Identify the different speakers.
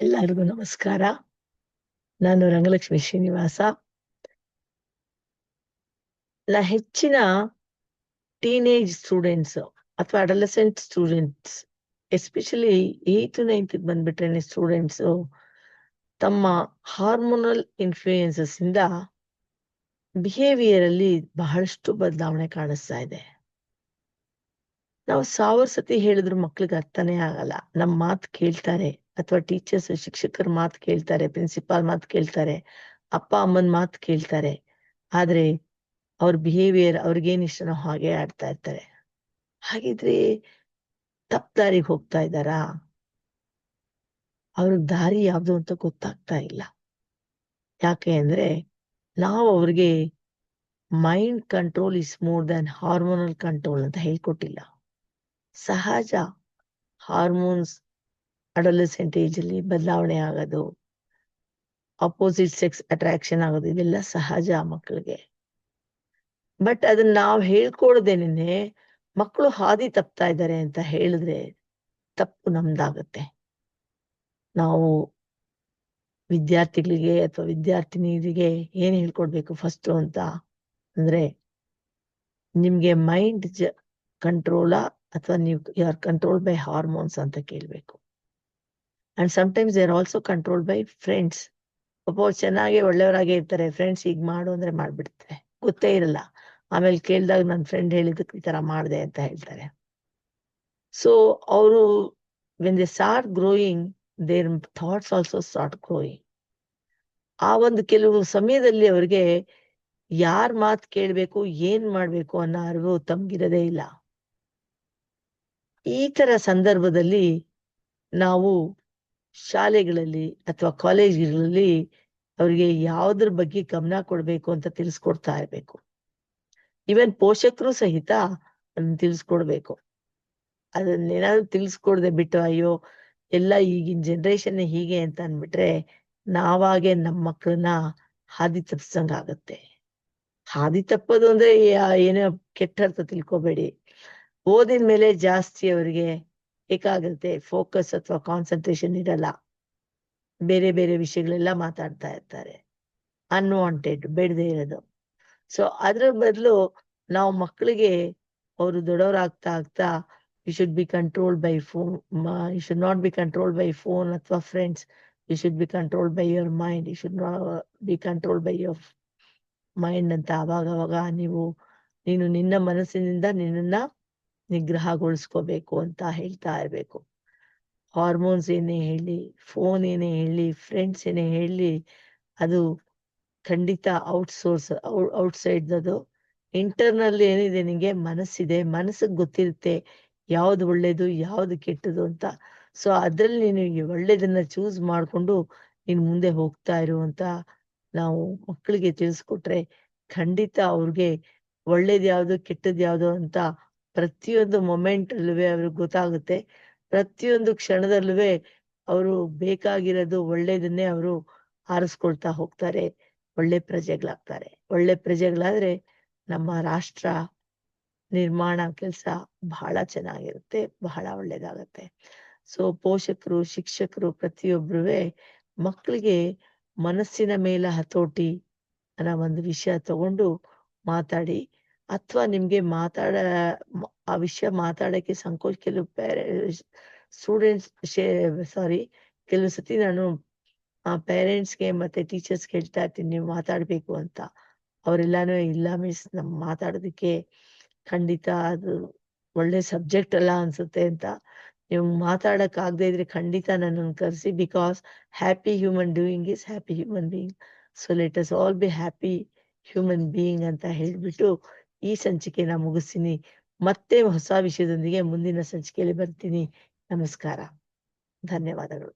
Speaker 1: ಎಲ್ಲರಿಗೂ ನಮಸ್ಕಾರ. ನಾನು ರಂಗಲಕ್ಷ್ಮಿ ಶ್ರೀನಿವಾಸ. ಹೆಚ್ಚಿನ ಟೀನೇಜ್ ಸ್ಟೂಡೆಂಟ್ಸ್ ಅಥವಾ adolescent students, especially 8th 9th ಬಂದ್ಬಿಟ್ರೆ ಸ್ಟೂಡೆಂಟ್ಸ್ ತಮ್ಮ ಹಾರ್ಮೋನಲ್ ಇನ್ಫ್ಲೂಯೆನ್ಸಸ್ ಇಂದ ಬಿಹೇವಿಯರ್ ಅಲ್ಲಿ ಬಹಳಷ್ಟು ಬದಲಾವಣೆ ಕಾಣಿಸ್ತಾ ಇದೆ. ನಾವು 1000 ಸತಿ ಹೇಳಿದ್ರು ಮಕ್ಳಿಗೆ ಅರ್ಥನೇ ಆಗಲ್ಲ. ನಮ್ಮ ಮಾತು ಕೇಳ್ತಾರೆ, ಅಥವಾ ಟೀಚರ್ಸ್ ಶಿಕ್ಷಕರ ಮಾತು ಕೇಳ್ತಾರೆ, ಪ್ರಿನ್ಸಿಪಾಲ್ ಮಾತು ಕೇಳ್ತಾರೆ, ಅಪ್ಪ ಅಮ್ಮನ ಮಾತು ಕೇಳ್ತಾರೆ. ಆದ್ರೆ ಅವ್ರ ಬಿಹೇವಿಯರ್ ಅವ್ರಿಗೇನ್ ಇಷ್ಟನೋ ಹಾಗೆ ಆಡ್ತಾ ಇರ್ತಾರೆ. ಹಾಗಿದ್ರೆ ತಪ್ಪು ದಾರಿಗೆ ಹೋಗ್ತಾ ಇದ್ದಾರಾ? ಅವ್ರ ದಾರಿ ಯಾವ್ದು ಅಂತ ಗೊತ್ತಾಗ್ತಾ ಇಲ್ಲ. ಯಾಕೆ ಅಂದ್ರೆ ನಾವು ಅವ್ರಿಗೆ mind control is more than hormonal control ಅಂತ ಹೇಳ್ಕೊಟ್ಟಿಲ್ಲ. ಸಹಜ ಹಾರ್ಮೋನ್ಸ್ ಅಡಲಸೆಂಟ್ ಏಜ್ ಅಲ್ಲಿ ಬದಲಾವಣೆ ಆಗೋದು, ಅಪೋಸಿಟ್ ಸೆಕ್ಸ್ ಅಟ್ರಾಕ್ಷನ್ ಆಗೋದು, ಇವೆಲ್ಲ ಸಹಜ ಮಕ್ಕಳಿಗೆ. ಬಟ್ ಅದನ್ನ ನಾವು ಹೇಳ್ಕೊಡ್ದೇನೆ ಮಕ್ಕಳು ಹಾದಿ ತಪ್ತಾ ಇದ್ದಾರೆ ಅಂತ ಹೇಳಿದ್ರೆ ತಪ್ಪು ನಮ್ದಾಗತ್ತೆ. ನಾವು ವಿದ್ಯಾರ್ಥಿಗಳಿಗೆ ಅಥವಾ ವಿದ್ಯಾರ್ಥಿನಿಯರಿಗೆ ಏನ್ ಹೇಳ್ಕೊಡ್ಬೇಕು ಫಸ್ಟ್ ಅಂತ ಅಂದ್ರೆ, ನಿಮ್ಗೆ ಮೈಂಡ್ ಕಂಟ್ರೋಲ ಅಥವಾ ನೀವು you are control by hormones ಅಂತ ಕೇಳ್ಬೇಕು. And sometimes they are also control by friends. ಒಬ್ಬ ಚೆನ್ನಾಗಿ ಒಳ್ಳೆಯವರಾಗೆ ಇರ್ತಾರೆ, ಫ್ರೆಂಡ್ಸ್ ಈಗ ಮಾಡು ಅಂದ್ರೆ ಮಾಡ್ಬಿಡ್ತಾರೆ, ಗೊತ್ತೇ ಇರಲ್ಲ. ಆಮೇಲೆ ಕೇಳಿದಾಗ ನನ್ನ ಫ್ರೆಂಡ್ ಹೇಳಿದಕ್ಕೆ ಈ ತರ ಮಾಡಿದೆ ಅಂತ ಹೇಳ್ತಾರೆ. ಸೊ ಅವರು when they start growing, their thoughts also start growing. ಆ ಒಂದು ಕೆಲವು ಸಮಯದಲ್ಲಿ ಅವ್ರಿಗೆ ಯಾರ್ ಮಾತು ಕೇಳ್ಬೇಕು, ಏನ್ ಮಾಡ್ಬೇಕು ಅನ್ನೋ ಅರಿವು ತಮ್ಗಿರದೇ ಇಲ್ಲ. ಈ ತರ ಸಂದರ್ಭದಲ್ಲಿ ನಾವು ಶಾಲೆಗಳಲ್ಲಿ ಅಥವಾ ಕಾಲೇಜ್ಗಳಲ್ಲಿ ಅವ್ರಿಗೆ ಯಾವ್ದ್ರ ಬಗ್ಗೆ ಗಮನ ಕೊಡ್ಬೇಕು ಅಂತ ತಿಳಿಸ್ಕೊಡ್ತಾ ಇರ್ಬೇಕು. ಇವನ್ ಪೋಷಕರು ಸಹಿತ ಅದನ್ನ ತಿಳಿಸ್ಕೊಡ್ಬೇಕು. ಅದನ್ನೇನಾದ್ರು ತಿಳಿಸ್ಕೊಡ್ದೆ ಬಿಟ್ಟು ಅಯ್ಯೋ ಎಲ್ಲ ಈಗಿನ ಜನರೇಷನ್ ಹೀಗೆ ಅಂತ ಅಂದ್ಬಿಟ್ರೆ ನಾವಾಗೆ ನಮ್ಮ ಮಕ್ಕಳನ್ನ ಹಾದಿ ತಪ್ಸಂಗಾಗತ್ತೆ. ಹಾದಿ ತಪ್ಪೋದು ಅಂದ್ರೆ ಏನೋ ಕೆಟ್ಟ ಅರ್ಥ ತಿಳ್ಕೊಬೇಡಿ. ಓದಿನ ಮೇಲೆ ಜಾಸ್ತಿ ಅವರಿಗೆ ಏಕಾಗ್ರತೆ, ಫೋಕಸ್ ಅಥವಾ ಕಾನ್ಸಂಟ್ರೇಷನ್ ಇರಲ್ಲ. ಬೇರೆ ಬೇರೆ ವಿಷಯಗಳೆಲ್ಲ ಮಾತಾಡ್ತಾ ಇರ್ತಾರೆ, ಅನ್ವಾಂಟೆಡ್, ಬೇಡದೇ ಇರೋದು. ಸೊ ಅದ್ರ ಬದಲು ನಾವು ಮಕ್ಕಳಿಗೆ ಅವರು ದೊಡ್ಡವರಾಗ್ತಾ ಆಗ್ತಾ you should be controlled by phone, you should not be controlled by phone ಅಥವಾ friends, you should be controlled by your mind, you should not be controlled by your mind ಅಂತ ಅವಾಗ ನೀನು ನಿನ್ನ ಮನಸ್ಸಿನಿಂದ ನಿನ್ನನ್ನ ನಿಗ್ರಹಗೊಳಿಸ್ಕೋಬೇಕು ಅಂತ ಹೇಳ್ತಾ ಇರ್ಬೇಕು. ಹಾರ್ಮೋನ್ಸ್ ಏನೇ ಹೇಳಿ, ಫೋನ್ ಏನೇ ಹೇಳಿ, ಫ್ರೆಂಡ್ಸ್ ಏನೇ ಹೇಳಿ, ಅದು ಖಂಡಿತ ಔಟ್ಸೈಡ್ ಅದು. ಇಂಟರ್ನಲ್ ಏನಿದೆ, ನಿಂಗೆ ಮನಸ್ಸಿದೆ, ಮನಸ್ಸಿಗೆ ಗೊತ್ತಿರುತ್ತೆ ಯಾವ್ದು ಒಳ್ಳೇದು ಯಾವ್ದು ಕೆಟ್ಟದು ಅಂತ. ಸೊ ಅದ್ರಲ್ಲಿ ನೀನು ಒಳ್ಳೇದನ್ನ ಚೂಸ್ ಮಾಡ್ಕೊಂಡು ನೀನ್ ಮುಂದೆ ಹೋಗ್ತಾ ಇರುವಂತ ನಾವು ಮಕ್ಕಳಿಗೆ ತಿಳಿಸ್ಕೊಟ್ರೆ ಖಂಡಿತ ಅವ್ರಿಗೆ ಒಳ್ಳೇದ್ ಯಾವ್ದು ಕೆಟ್ಟದ್ ಯಾವ್ದು ಅಂತ ಪ್ರತಿಯೊಂದು ಮೊಮೆಂಟ್ ಅಲ್ಲೂ ಅವ್ರಿಗೆ ಗೊತ್ತಾಗುತ್ತೆ. ಪ್ರತಿಯೊಂದು ಕ್ಷಣದಲ್ಲೂ ಅವರು ಬೇಕಾಗಿರೋದು ಒಳ್ಳೇದನ್ನೇ ಅವರು ಆರಿಸ್ಕೊಳ್ತಾ ಹೋಗ್ತಾರೆ, ಒಳ್ಳೆ ಪ್ರಜೆಗಳಾಗ್ತಾರೆ. ಒಳ್ಳೆ ಪ್ರಜೆಗಳಾದ್ರೆ ನಮ್ಮ ರಾಷ್ಟ್ರ ನಿರ್ಮಾಣ ಕೆಲಸ ಬಹಳ ಚೆನ್ನಾಗಿರುತ್ತೆ, ಬಹಳ ಒಳ್ಳೇದಾಗತ್ತೆ. ಸೊ ಪೋಷಕರು, ಶಿಕ್ಷಕರು ಪ್ರತಿಯೊಬ್ರು ಮಕ್ಕಳಿಗೆ ಮನಸ್ಸಿನ ಮೇಲೆ ಹತೋಟಿ ಅನ್ನೋ ಒಂದು ವಿಷಯ ತಗೊಂಡು ಮಾತಾಡಿ, ಅಥವಾ ನಿಮ್ಗೆ ಆ ವಿಷಯ ಮಾತಾಡಕ್ಕೆ ಸಂಕೋಚ, ಕೆಲವು ಸ್ಟೂಡೆಂಟ್ಸ್ ಕೆಲವು ಸತಿ ನಾನು ಪೇರೆಂಟ್ಸ್ಗೆ ಮತ್ತೆ ಟೀಚರ್ಸ್ಗೆ ಹೇಳ್ತಾ ಇರ್ತೀನಿ, ನೀವು ಮಾತಾಡ್ಬೇಕು ಅಂತ. ಅವರೆಲ್ಲಾನು ಇಲ್ಲ ಮಿಸ್, ನಮ್ ಮಾತಾಡೋದಕ್ಕೆ ಖಂಡಿತ ಅದು ಒಳ್ಳೆ ಸಬ್ಜೆಕ್ಟ್ ಅಲ್ಲ ಅನ್ಸುತ್ತೆ ಅಂತ. ನೀವು ಮಾತಾಡಕ್ ಆಗದೆ ಇದ್ರೆ ಖಂಡಿತ ನನ್ನನ್ನು ಕರೆಸಿ, because happy human doing is happy human being. So let us all be happy human being ಅಂತ ಹೇಳ್ಬಿಟ್ಟು ಈ ಸಂಚಿಕೆನ ಮುಗಿಸ್ತೀನಿ. ಮತ್ತೆ ಹೊಸ ವಿಷಯದೊಂದಿಗೆ ಮುಂದಿನ ಸಂಚಿಕೆಯಲ್ಲಿ ಬರ್ತೀನಿ. ನಮಸ್ಕಾರ, ಧನ್ಯವಾದಗಳು.